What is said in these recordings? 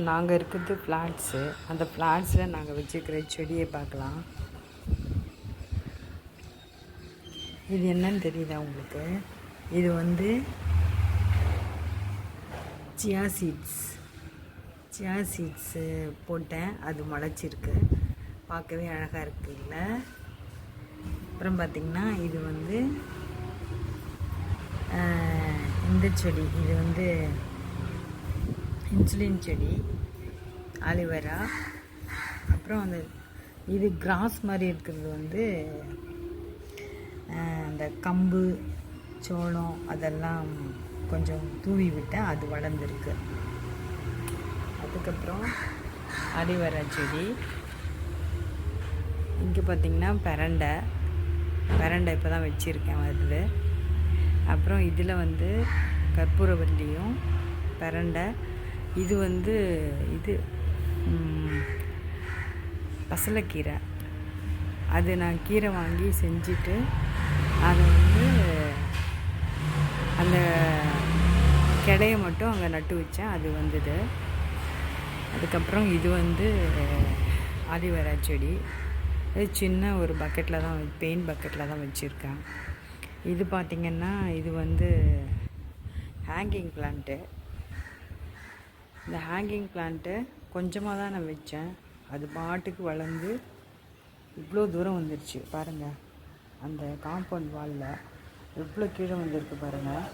நாங்கள் இருக்கிறது ஃப்ளாட்ஸு. அந்த ஃப்ளாட்ஸில் நாங்கள் வச்சுருக்கிற செடியை பார்க்கலாம். இது என்னன்னு தெரியுதா உங்களுக்கு? இது வந்து சியா சீட்ஸு போட்டேன். அது முளைச்சிருக்கு. பார்க்கவே அழகாக இருக்குது இல்லை? அப்புறம் பார்த்திங்கன்னா இது வந்து இந்த செடி, இது வந்து இன்சுலின் செடி, ஆலிவேரா. அப்புறம் அந்த இது கிராஸ் மாதிரி இருக்கிறது வந்து அந்த கம்பு, சோளம் அதெல்லாம் கொஞ்சம் தூவி விட்டேன், அது வளர்ந்துருக்கு. அதுக்கப்புறம் ஆலிவேரா செடி. இங்கே பார்த்திங்கன்னா பெரண்டை இப்போ தான் வச்சுருக்கேன், வருது. அப்புறம் இதில் வந்து கற்பூரவல்லியும் பெரண்டை. இது வந்து இது பசலைக்கீரை. அது நான் கீரை வாங்கி செஞ்சுட்டு அதை வந்து அந்த கிளைய மட்டும் அங்கே நட்டு வச்சேன், அது வந்தது. அதுக்கப்புறம் இது வந்து ஆலிவேரா செடி. இது சின்ன ஒரு பக்கெட்டில் தான், பெயிண்ட் பக்கெட்டில் தான் வச்சுருக்கேன். இது பார்த்திங்கன்னா இது வந்து ஹேங்கிங் பிளான்ட்டு. இந்த ஹேங்கிங் பிளான்ட்டு கொஞ்சமாக தான் நான் வச்சேன், அது பாட்டுக்கு வளர்ந்து இவ்வளோ தூரம் வந்துடுச்சு பாருங்கள். அந்த காம்பவுண்ட் வாலில் எவ்வளோ கீழே வந்திருக்கு பாருங்கள்.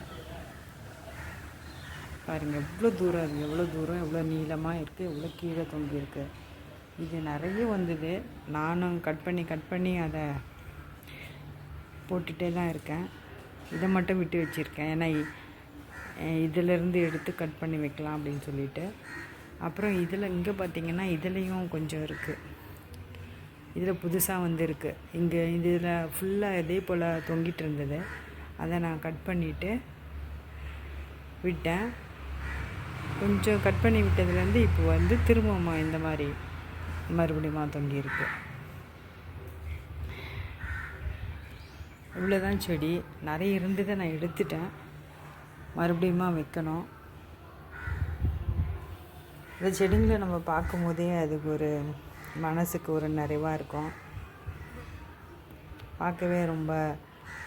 எவ்வளோ தூரம், அது எவ்வளோ தூரம், எவ்வளோ நீளமாக இருக்குது, எவ்வளோ கீழே தொங்கியிருக்கு. இது நிறைய வந்தது. நானும் கட் பண்ணி அதை போட்டுகிட்டே தான் இருக்கேன். இதை மட்டும் விட்டு வச்சுருக்கேன், ஏன்னா இதிலேருந்து எடுத்து கட் பண்ணி வைக்கலாம் அப்படின்னு சொல்லிட்டு. அப்புறம் இதில் இங்கே பார்த்திங்கன்னா இதுலேயும் கொஞ்சம் இருக்குது. இதில் புதுசாக வந்துருக்கு. இங்கே இதில் ஃபுல்லாக இதே போல் தொங்கிட்டு இருந்தது. அதை நான் கட் பண்ணிவிட்டு விட்டேன். கொஞ்சம் கட் பண்ணி விட்டதுலேருந்து இப்போ வந்து திரும்பவும் இந்த மாதிரி மறுபடியும் தொங்கியிருக்கு. இவ்வளோதான் செடி. நிறைய இருந்ததை நான் எடுத்துட்டேன், மறுபடியும் வைக்கணும். இந்த செடிங்களை நம்ம பார்க்கும்போதே அதுக்கு ஒரு மனசுக்கு ஒரு நிறைவாக இருக்கும், பார்க்கவே ரொம்ப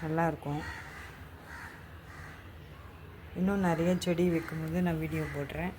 நல்லாயிருக்கும். இன்னும் நிறைய செடி வைக்கும்போது நான் வீடியோ போடுறேன்.